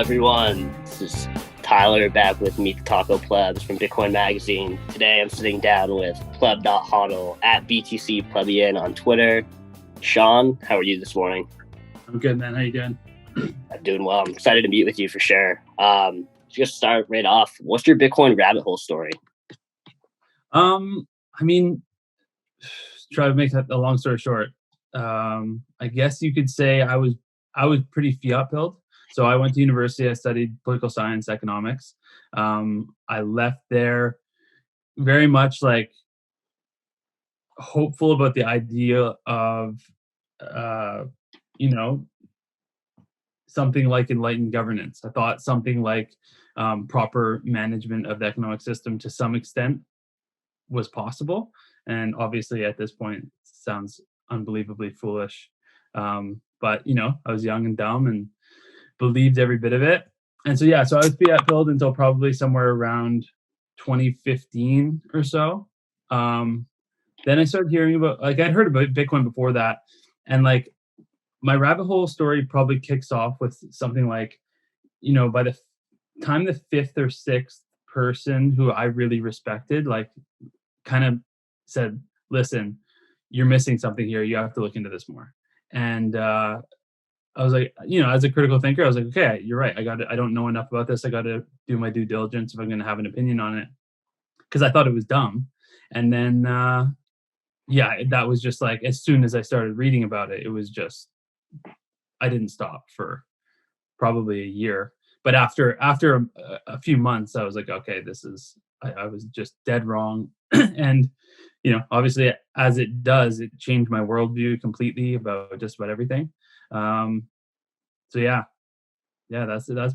everyone. This is Tyler back with Meet the Taco Plebs from Bitcoin Magazine. Today I'm sitting down with Pleb.Hodl at BTC Plebeian on Twitter. Sean, how are you this morning? I'm good, man. How you doing? I'm doing well. I'm excited to meet with you for sure. Just start right off. What's your Bitcoin rabbit hole story? Try to make that a long story short. I guess you could say I was pretty fiat pilled. So I went to university. I studied political science, economics. I left there very much like hopeful about the idea of, something like enlightened governance. I thought something like proper management of the economic system to some extent was possible. And obviously at this point, it sounds unbelievably foolish. But, I was young and dumb and believed every bit of it. And so I was fiat pilled until probably somewhere around 2015 or so. Then I started hearing about, I'd heard about Bitcoin before that. And my rabbit hole story probably kicks off with something like, by the time the fifth or sixth person who I really respected, kind of said, listen, you're missing something here. You have to look into this more. And I was like, as a critical thinker, I was like, okay, you're right. I don't know enough about this. I got to do my due diligence if I'm going to have an opinion on it. Because I thought it was dumb. And then, that was just like, as soon as I started reading about it, it was just, I didn't stop for probably a year. But after a few months, I was like, okay, I was just dead wrong. And, obviously, as it does, it changed my worldview completely about just about everything. That's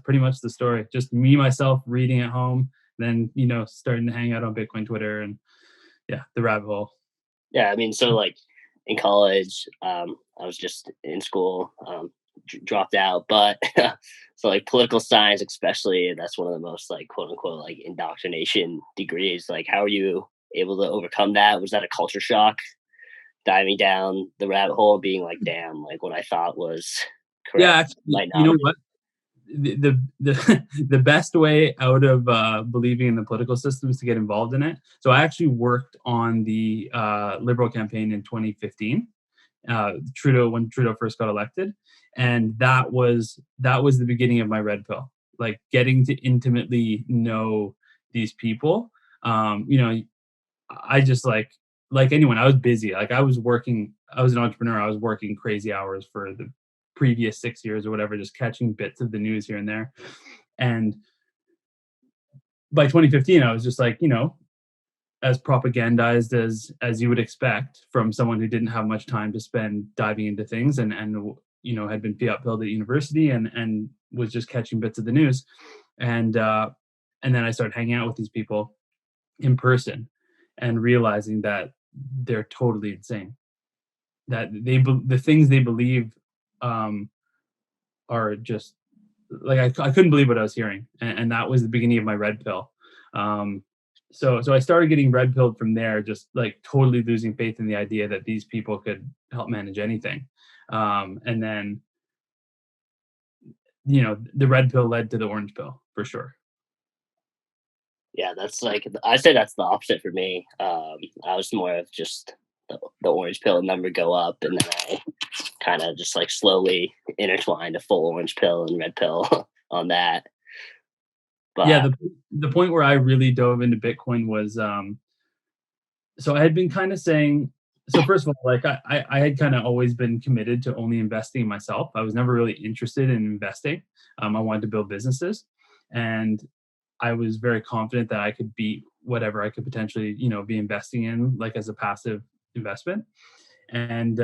pretty much the story. Just me, myself, reading at home, then, starting to hang out on Bitcoin Twitter and, the rabbit hole. Yeah, so in college, I was just in school, dropped out, but so political science, especially, that's one of the most quote unquote indoctrination degrees. How are you able to overcome that? Was that a culture shock, diving down the rabbit hole, being damn, what I thought was correct? Yeah, actually, you know what? The best way out of believing in the political system is to get involved in it. So I actually worked on the Liberal campaign in 2015, when Trudeau first got elected, and that was the beginning of my red pill. Getting to intimately know these people. I just like anyone, I was busy. I was working. I was an entrepreneur. I was working crazy hours for the previous 6 years or whatever, just catching bits of the news here and there. And by 2015, I was just as propagandized as you would expect from someone who didn't have much time to spend diving into things and had been fiat pilled at university and was just catching bits of the news. And then I started hanging out with these people in person and realizing that they're totally insane, that the things they believe are just I couldn't believe what I was hearing, and that was the beginning of my red pill. So I started getting red pilled from there, just totally losing faith in the idea that these people could help manage anything. And then the red pill led to the orange pill for sure. Yeah, that's I say that's the opposite for me. I was more of just the orange pill number go up, and then I kind of just slowly intertwined a full orange pill and red pill on that. But the point where I really dove into Bitcoin was, so I had been kind of saying, so first of all, I had kind of always been committed to only investing in myself. I was never really interested in investing. I wanted to build businesses, and I was very confident that I could beat whatever I could potentially, be investing in, as a passive investment. And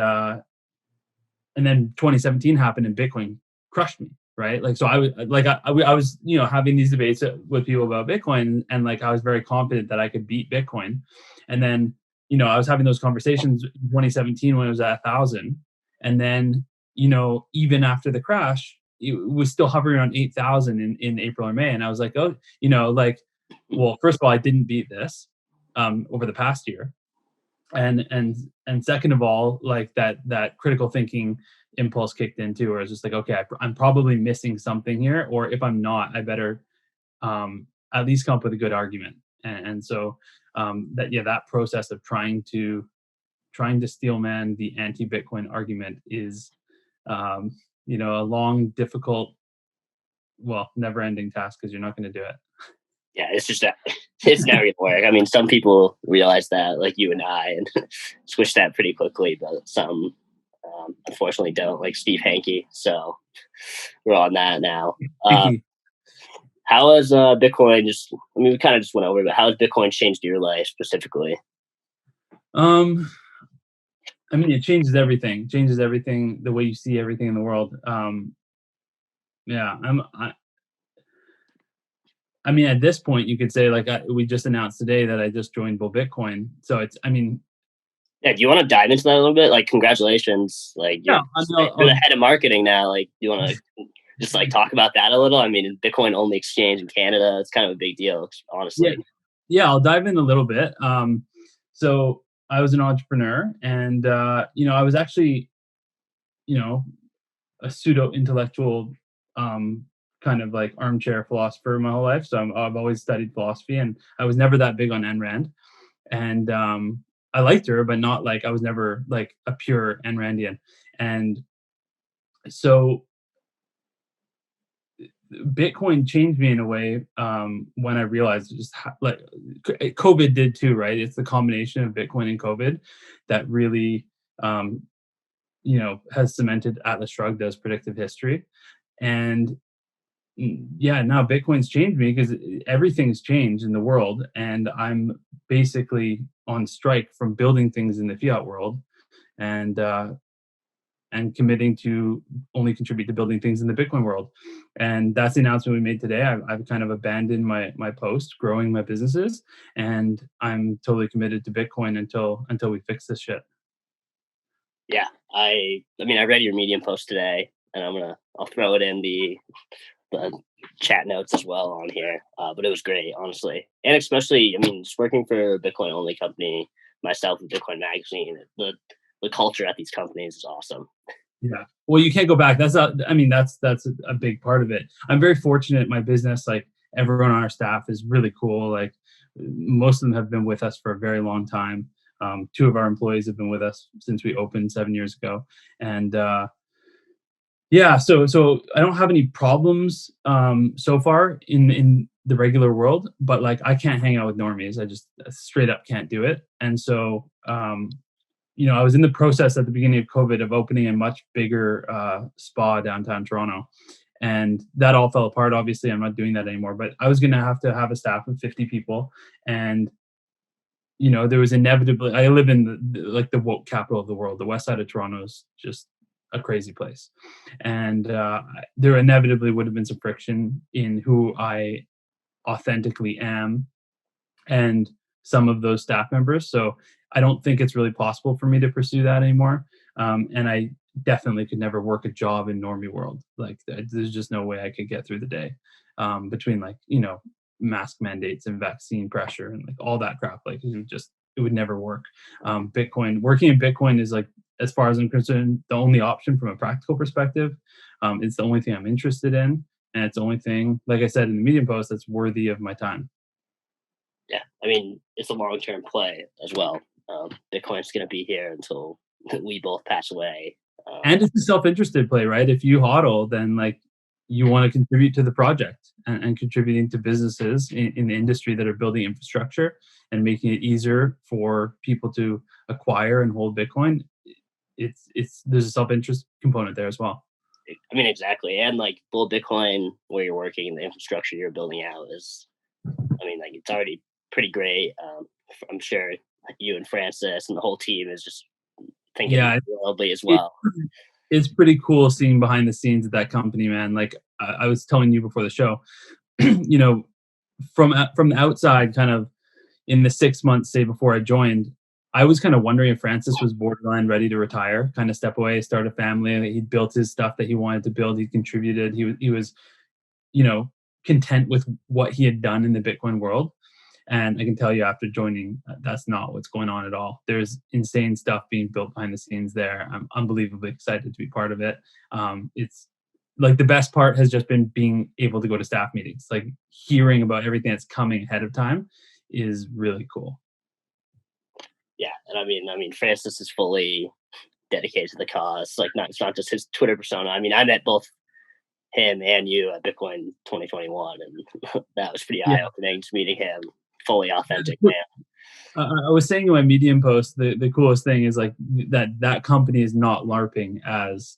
then 2017 happened and Bitcoin crushed me, right? So I was I was, having these debates with people about Bitcoin, and I was very confident that I could beat Bitcoin. And then, I was having those conversations in 2017 when it was at 1,000. And then, even after the crash, it was still hovering around 8,000 in April or May. And I was like, oh, well, first of all, I didn't beat this over the past year. And second of all, that critical thinking impulse kicked in too, where it's just like, okay, I'm probably missing something here, or if I'm not, I better at least come up with a good argument. And so that process of trying to steelman the anti-Bitcoin argument is a long, difficult, well, never-ending task because you're not going to do it. Yeah, it's just that it's never gonna work. I mean, some people realize that, like you and I, and switch that pretty quickly, but some unfortunately don't, like Steve Hanke. So we're on that now. Uh, how has Bitcoin just? I mean, we kind of just went over, it, but how has Bitcoin changed your life specifically? Um, I mean, it changes everything. Changes everything. The way you see everything in the world. Yeah, I mean, at this point, you could say like we just announced today that I just joined Bull Bitcoin. So it's, I mean, Yeah, do you want to dive into that a little bit? Like, congratulations! Like, yeah, I mean, you're the head of marketing now. Like, do you want to just like talk about that a little? I mean, Bitcoin only exchange in Canada. It's kind of a big deal, yeah, honestly. yeah, I'll dive in a little bit. So I was an entrepreneur, and I was actually, you know, a pseudo intellectual, kind of like armchair philosopher my whole life. So I've always studied philosophy, and I was never that big on Ayn Rand. And I liked her, but not like, I was never like a pure Ayn Randian. And so Bitcoin changed me in a way, when I realized just how, like COVID did too, right? It's the combination of Bitcoin and COVID that really, um, has cemented Atlas Shrugged as predictive history. And yeah, now Bitcoin's changed me because everything's changed in the world, and I'm basically on strike from building things in the fiat world, and committing to only contribute to building things in the Bitcoin world. And that's the announcement we made today. I've kind of abandoned my post, growing my businesses, and I'm totally committed to Bitcoin until we fix this shit. Yeah, I mean, I read your Medium post today, and I'll throw it in the chat notes as well on here. But it was great, honestly, and especially, I mean, just working for a Bitcoin only company myself with Bitcoin Magazine, the culture at these companies is awesome. Yeah. Well, you can't go back. That's not, I mean, that's a big part of it. I'm very fortunate. My business, like everyone on our staff is really cool. Like most of them have been with us for a very long time. Two of our employees have been with us since we opened 7 years ago. And yeah, so I don't have any problems so far in the regular world, but like I can't hang out with normies. I just straight up can't do it. And so I was in the process at the beginning of COVID of opening a much bigger spa downtown Toronto, and that all fell apart. Obviously, I'm not doing that anymore. But I was going to have a staff of 50 people, and there was inevitably. I live in the woke capital of the world. The west side of Toronto is just a crazy place, and there inevitably would have been some friction in who I authentically am and some of those staff members. So I don't think it's really possible for me to pursue that anymore. And I definitely could never work a job in normie world. Like there's just no way I could get through the day, between like, mask mandates and vaccine pressure and like all that crap. Like it would never work. Working in Bitcoin is like, as far as I'm concerned, the only option from a practical perspective. It's the only thing I'm interested in. And it's the only thing, like I said in the Medium post, that's worthy of my time. Yeah, I mean, it's a long term play as well. Bitcoin's going to be here until we both pass away. And it's a self-interested play, right? If you hodl, then like you want to contribute to the project, and contributing to businesses in the industry that are building infrastructure and making it easier for people to acquire and hold Bitcoin. It's there's a self-interest component there as well. I mean, exactly. And like Bull Bitcoin, where you're working and the infrastructure you're building out is, I mean, like it's already pretty great. I'm sure you and Francis and the whole team is just thinking Yeah, worldly as it, well. it's pretty cool seeing behind the scenes at that company, man. Like I was telling you before the show, from the outside, kind of in the 6 months, say before I joined, I was kind of wondering if Francis was borderline ready to retire, kind of step away, start a family. He'd built his stuff that he wanted to build. He contributed. He was, content with what he had done in the Bitcoin world. And I can tell you after joining, that's not what's going on at all. There's insane stuff being built behind the scenes there. I'm unbelievably excited to be part of it. It's like the best part has just been being able to go to staff meetings, like hearing about everything that's coming ahead of time is really cool. Yeah, and I mean, Francis is fully dedicated to the cause. Like, not it's not just his Twitter persona. I mean, I met both him and you at Bitcoin 2021, and that was pretty Yeah. eye opening. Just meeting him, fully authentic man. I was saying in my Medium post, the coolest thing is like that company is not LARPing as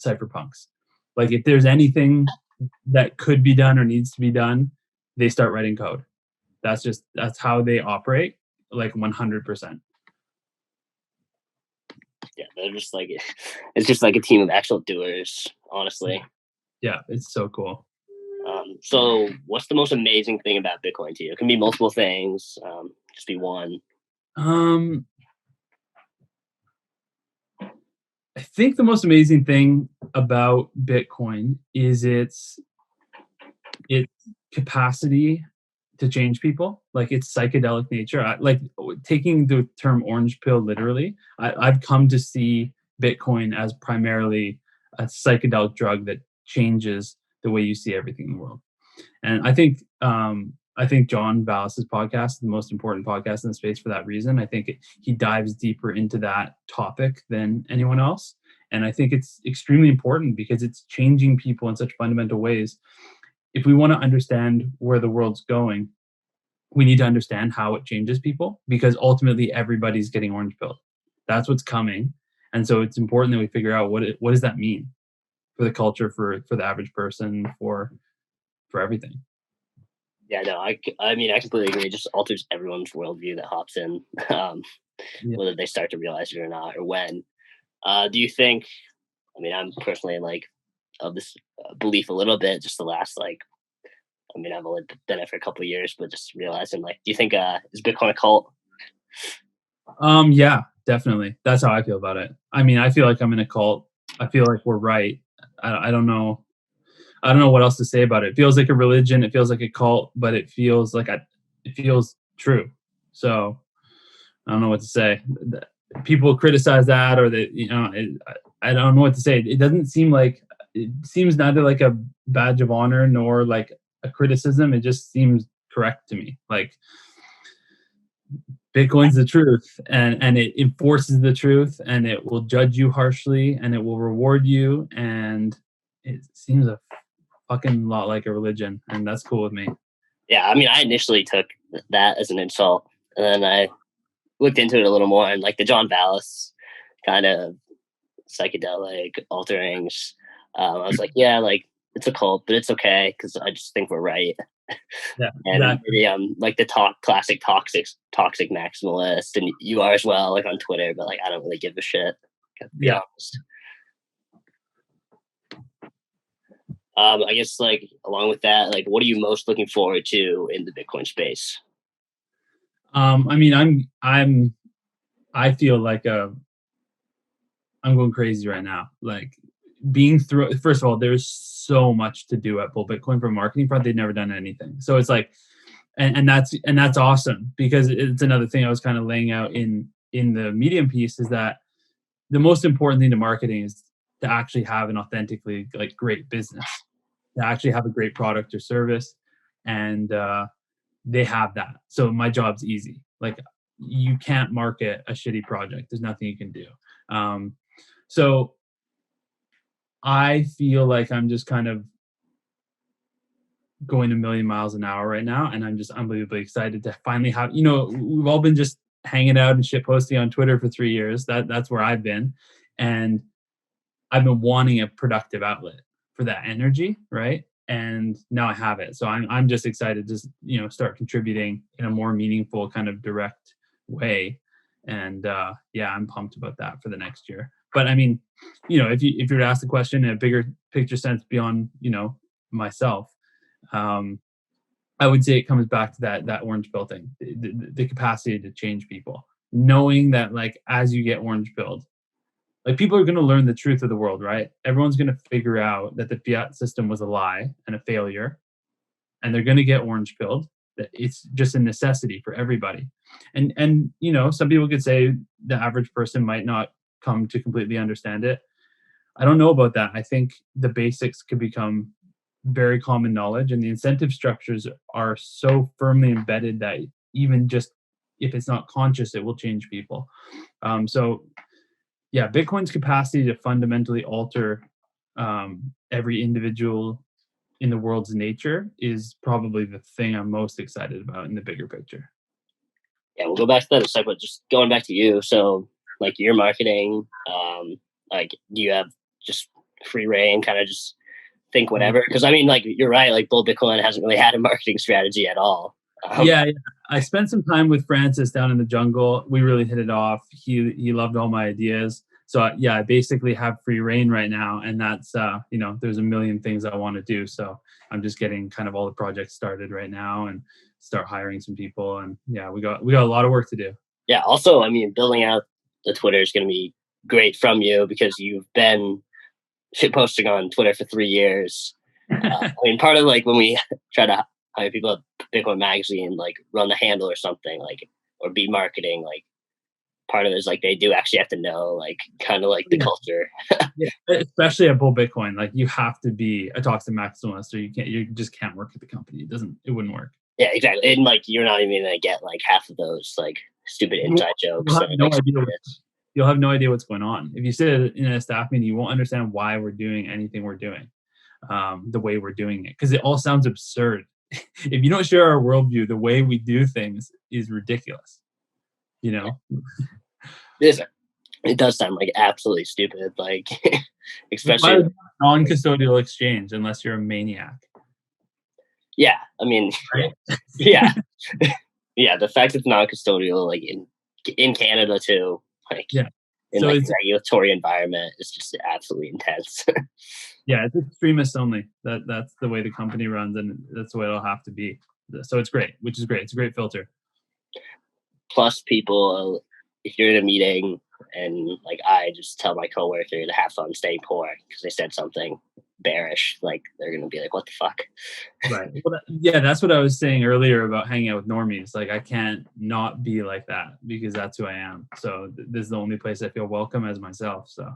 cypherpunks. Like if there's anything that could be done or needs to be done, they start writing code. That's how they operate, like 100%. Yeah, they're just like it's just like a team of actual doers, honestly. Yeah, it's so cool. So, what's the most amazing thing about Bitcoin to you? It can be multiple things, just be one. Um, I think the most amazing thing about Bitcoin is its capacity to change people, like its psychedelic nature. Like taking the term orange pill literally, I've come to see Bitcoin as primarily a psychedelic drug that changes the way you see everything in the world. And I think John Vallis's podcast is the most important podcast in the space for that reason. I think he dives deeper into that topic than anyone else. And I think it's extremely important because it's changing people in such fundamental ways. If we want to understand where the world's going, we need to understand how it changes people because ultimately everybody's getting orange pilled. That's what's coming. And so it's important that we figure out what does that mean for the culture, for the average person, for everything. Yeah, no, I mean, I completely agree. It just alters everyone's worldview that hops in, um, Yeah. whether they start to realize it or not, or when. Do you think? I mean, I'm personally like of this belief a little bit. Just the last like, I mean, I've only been it for a couple of years, but just realizing like, do you think is Bitcoin a cult? Yeah, definitely. That's how I feel about it. I mean, I feel like I'm in a cult. I feel like we're right. I don't know. I don't know what else to say about it. It feels like a religion. It feels like a cult, but it feels like it feels true. So I don't know what to say. People criticize that, or that I don't know what to say. It doesn't seem like it seems neither like a badge of honor nor like a criticism. It just seems correct to me. Like Bitcoin's the truth, and it enforces the truth, and it will judge you harshly, and it will reward you, and it seems a fucking lot like a religion, and that's cool with me. Yeah, I mean, I initially took that as an insult, and then I looked into it a little more, and like the John Vallis kind of psychedelic alterings. I was like, yeah, like it's a cult, but it's okay because I just think we're right. Yeah, And exactly. maybe I'm like the classic toxic maximalist, and you are as well, like on Twitter. But like, I don't really give a shit. To be Yeah. honest. I guess like along with that, like, what are you most looking forward to in the Bitcoin space? I mean, I feel like I'm going crazy right now. Like being through. First of all, there's so much to do at Bull Bitcoin for marketing front. They've never done anything, so it's like, and that's awesome because it's another thing I was kind of laying out in the Medium piece is that the most important thing to marketing is to actually have an authentically like great business, to actually have a great product or service, and they have that. So my job's easy. Like you can't market a shitty project. There's nothing you can do. So I feel like I'm just kind of going a million miles an hour right now, and I'm just unbelievably excited to finally have. We've all been just hanging out and shit posting on Twitter for 3 years. That's where I've been, and I've been wanting a productive outlet for that energy, right? And now I have it. So I'm just excited to start contributing in a more meaningful kind of direct way. And yeah, I'm pumped about that for the next year. But I mean, if you were to ask the question in a bigger picture sense beyond myself, um, I would say it comes back to that orange pill thing, the capacity to change people, knowing that like as you get orange pilled, like people are going to learn the truth of the world, right? Everyone's going to figure out that the fiat system was a lie and a failure, and they're going to get orange pilled. that it's just a necessity for everybody. And you know, some people could say the average person might not come to completely understand it. I don't know about that. I think the basics could become very common knowledge, and the incentive structures are so firmly embedded that even just if it's not conscious, it will change people. So yeah, Bitcoin's capacity to fundamentally alter every individual in the world's nature is probably the thing I'm most excited about in the bigger picture. Yeah, we'll go back to that in a second, but just going back to you. So, like your marketing, like, do you have just free reign, kind of just think whatever? Because I mean, like, you're right. Like, Bull Bitcoin hasn't really had a marketing strategy at all. Yeah, I spent some time with Francis down in the jungle. We really hit it off. He loved all my ideas. So yeah, I basically have free reign right now, and that's you know, there's a million things I want to do. So I'm just getting kind of all the projects started right now and start hiring some people. And yeah, we got a lot of work to do. Yeah. Also, I mean, building out the Twitter is going to be great from you because you've been shit posting on Twitter for 3 years. I mean, part of like when we try to hire people at Bitcoin Magazine, like run the handle or something, like, or be marketing, like part of it is like they do actually have to know, like, kind of like the Yeah. culture. Yeah, especially at Bull Bitcoin, like you have to be a toxic maximalist, or you just can't work at the company. It wouldn't work. Yeah, exactly. And like you're not even gonna get like half of those like stupid You'll, inside jokes. you'll have That, no like, idea. You'll have no idea what's going on if you sit in a staff meeting. You won't understand why we're doing anything we're doing, the way we're doing it, because it all sounds absurd. If you don't share our worldview, the way we do things is ridiculous. You know. it does sound like absolutely stupid. Like, Why especially would non-custodial exchange unless you're a maniac? yeah. I mean, Right? yeah, yeah. The fact it's non-custodial, like in Canada too, like Yeah. in So like it's a regulatory environment, is just absolutely intense. yeah, it's extremists only. That's the way the company runs, and that's the way it'll have to be. So it's great, which is great. It's a great filter. Plus, people, if you're in a meeting and like I just tell my coworker to have fun staying poor because they said something bearish, like they're gonna be like, "What the fuck?" Right. Well, yeah, that's what I was saying earlier about hanging out with normies. Like I can't not be like that because that's who I am. So this is the only place I feel welcome as myself. So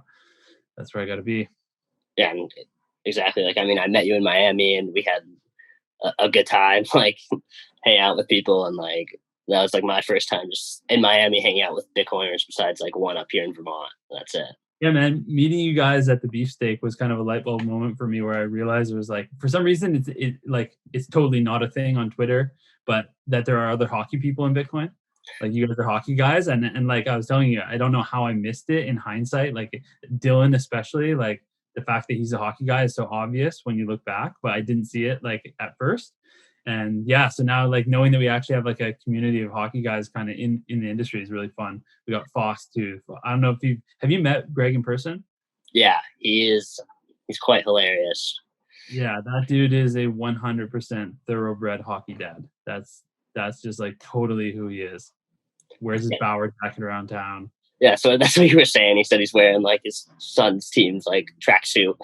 that's where I got to be. Yeah, and exactly. Like, I mean, I met you in Miami and we had a good time, like hang out with people, and like that was like my first time just in Miami hanging out with Bitcoiners. Besides, like one up here in Vermont. That's it. Yeah, man. Meeting you guys at the beefsteak was kind of a light bulb moment for me, where I realized it was like, for some reason, it's totally not a thing on Twitter, but that there are other hockey people in Bitcoin. Like you guys are hockey guys, and like I was telling you, I don't know how I missed it in hindsight. Like Dylan, especially, like the fact that he's a hockey guy is so obvious when you look back, but I didn't see it like at first. And yeah, so now like knowing that we actually have like a community of hockey guys kind of in the industry is really fun. We got Foss too. I don't know if you met Greg in person? Yeah, he's quite hilarious. Yeah, that dude is a 100% thoroughbred hockey dad. That's just like totally who he is. Wears his Yeah, Bauer jacket around town. yeah, so that's what you were saying. He said he's wearing like his son's team's like tracksuit.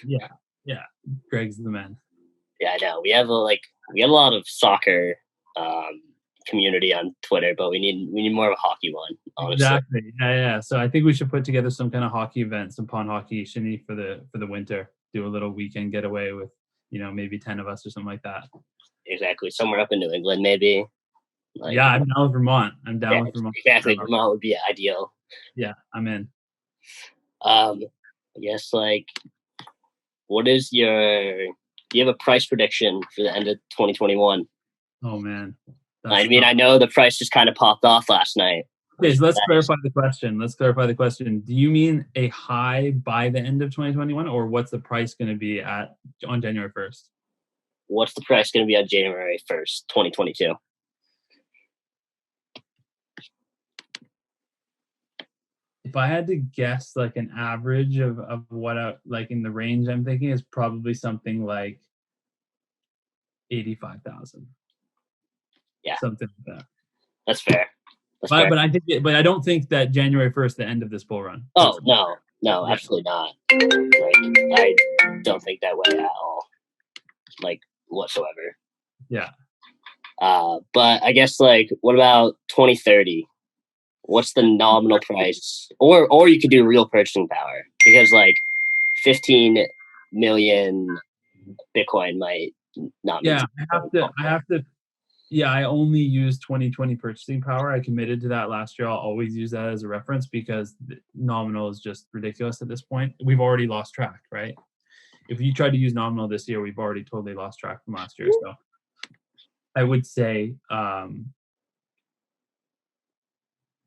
Yeah, yeah. Greg's the man. Yeah, I know. We have a lot of soccer um, community on Twitter, but we need more of a hockey one, honestly. Exactly. Yeah, yeah. So I think we should put together some kind of hockey event, some pond hockey shinny for the winter. Do a little weekend getaway with, maybe 10 of us or something like that. Exactly. Somewhere up in New England, maybe. Like, Yeah, I'm down with Vermont. I'm yeah, down with Vermont. exactly. So, Vermont would be ideal. yeah, I'm in. I guess like, what is do you have a price prediction for the end of 2021? Oh man. I That's mean, tough. I know the price just kind of popped off last night. Okay, so let's Nice. clarify the question. Do you mean a high by the end of 2021, or what's the price going to be on January 1st? What's the price going to be on January 1st, 2022? If I had to guess, like an average of what like in the range I'm thinking is probably something like 85,000. Yeah, Something like that. that's fair. That's fair. But I don't think that January 1st, the end of this bull run. Oh, no, Yeah. absolutely not. Like, I don't think that way at all, like, whatsoever. Yeah. But I guess like, what about 2030? What's the nominal price? Or you could do real purchasing power because like 15 million Bitcoin might not mean Yeah, I have to yeah, I only use 2020 purchasing power. I committed to that last year. I'll always use that as a reference because nominal is just ridiculous at this point. We've already lost track, right? If you try to use nominal this year, we've already totally lost track from last year. So I would say,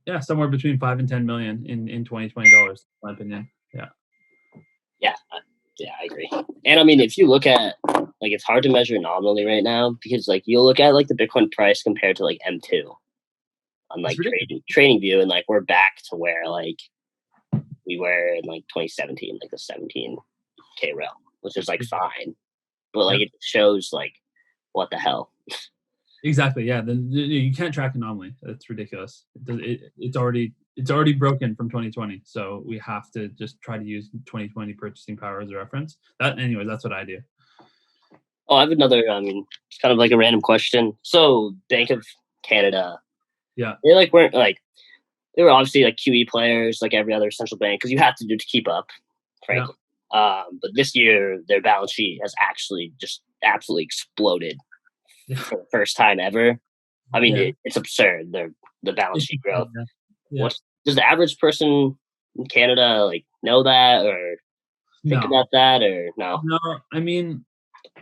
yeah, somewhere between 5 and 10 million in 2020 dollars, in my opinion. Yeah. Yeah, yeah, I agree. And I mean, if you look at like, it's hard to measure nominally right now because like you'll look at like the Bitcoin price compared to like M2 on It's like ridiculous. trading view, and like we're back to where like we were in like 2017, like the 17K realm, which is like fine, but like Yep. it shows like what the hell. Exactly. Yeah. Then you can't track anomaly. That's ridiculous. It's already broken from 2020. So we have to just try to use 2020 purchasing power as a reference. Anyways, that's what I do. Oh, I have another. I mean, it's kind of like a random question. So, Bank of Canada, Yeah. they like weren't like they were obviously like QE players, like every other central bank, because you have to do to keep up, Yeah. frankly. But this year, their balance sheet has actually just absolutely exploded Yeah. for the first time ever. I mean, Yeah. it's absurd. The balance It's sheet growth. yeah. Yeah. What does the average person in Canada like know that or think No. about that or no? No. I mean,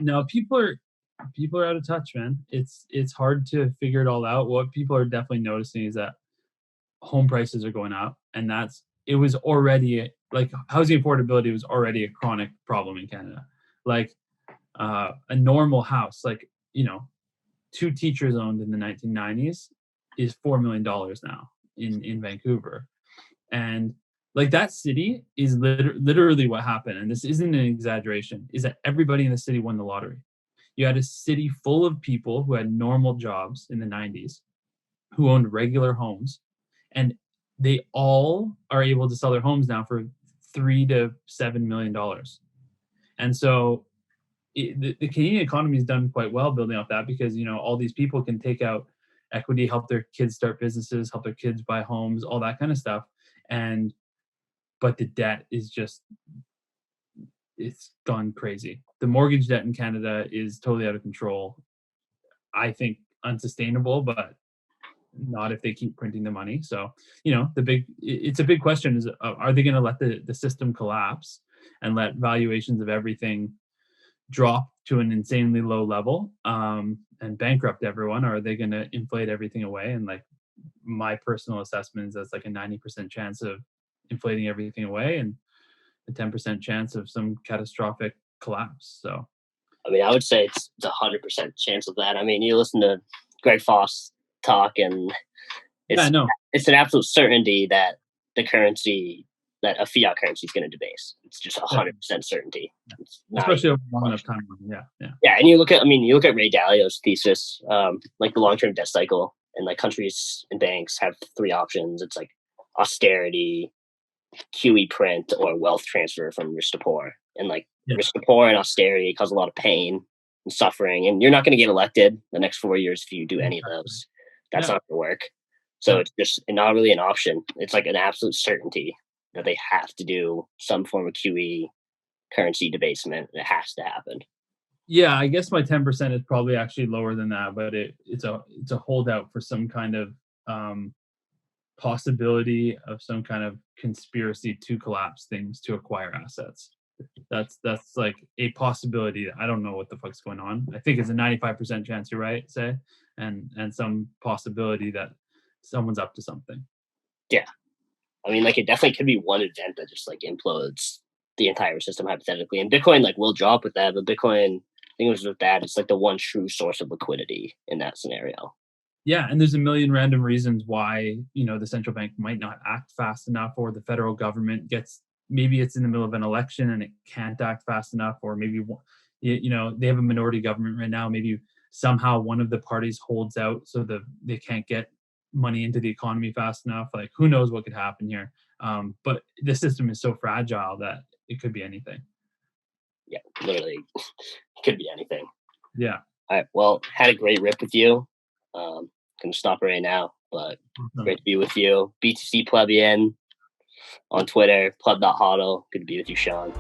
no. People are out of touch, man. It's hard to figure it all out. What people are definitely noticing is that home prices are going up, and it was already like housing affordability was already a chronic problem in Canada. Like a normal house, like two teachers owned in the 1990s, is $4 million now in Vancouver, and like that city is literally what happened. And this isn't an exaggeration. Is that everybody in the city won the lottery? You had a city full of people who had normal jobs in the 90s, who owned regular homes, and they all are able to sell their homes now for $3 to $7 million. And so the Canadian economy has done quite well building off that because all these people can take out equity, help their kids start businesses, help their kids buy homes, all that kind of stuff. And but the debt is just it's gone crazy. The mortgage debt in Canada is totally out of control. I think unsustainable, but not if they keep printing the money. So, it's a big question is are they going to let the system collapse and let valuations of everything drop to an insanely low level and bankrupt everyone? Or are they going to inflate everything away? And like my personal assessment is that's like a 90% chance of inflating everything away and a 10% chance of some catastrophic collapse. So, I mean, I would say it's 100% chance of that. I mean, you listen to Greg Foss talk, and yeah, it's no, it's an absolute certainty that the currency that a fiat currency is going to debase. It's just 100% certainty. It's not even especially over a long enough question. time. Yeah, yeah, Yeah, and you look at Ray Dalio's thesis, like the long-term debt cycle, and like countries and banks have three options. It's like austerity, QE print, or wealth transfer from rich to poor. And like yeah, rich to poor and austerity cause a lot of pain and suffering. And you're not going to get elected the next 4 years if you do any of those. That's yeah, not going to work. So yeah. it's just not really an option. It's like an absolute certainty that they have to do some form of QE currency debasement. It has to happen. Yeah, I guess my 10% is probably actually lower than that, but it's a holdout for some kind of um, possibility of some kind of conspiracy to collapse things to acquire assets. That's like a possibility. I don't know what the fuck's going on. I think it's a 95% chance you're right, say, and some possibility that someone's up to something. Yeah. I mean, like it definitely could be one event that just like implodes the entire system hypothetically. And Bitcoin like will drop with that, but Bitcoin, I think it was with that, it's like the one true source of liquidity in that scenario. Yeah, and there's a million random reasons why the central bank might not act fast enough, or the federal government gets maybe it's in the middle of an election and it can't act fast enough, or maybe they have a minority government right now. Maybe somehow one of the parties holds out so they can't get money into the economy fast enough. Like who knows what could happen here? But the system is so fragile that it could be anything. Yeah, literally could be anything. Yeah. All right. Well, had a great rip with you. Gonna stop right now, but Awesome. great to be with you. BTC Plebbian on Twitter, Pleb.Hodl. Good to be with you, Sean.